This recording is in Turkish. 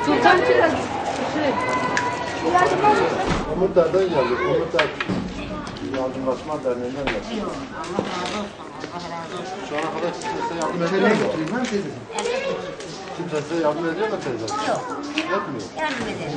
Sultan Çırak. Umut Der'den geldik. Umut Der Yardımlaşma Derneği'nden geldik. Allah razı olsun. Allah razı olsun. Şu ana kadar kimse yardım ediyor mu? Evet. Kimse size yardım ediyor mu teyze? Yok. Yapmıyor. Yardım edelim.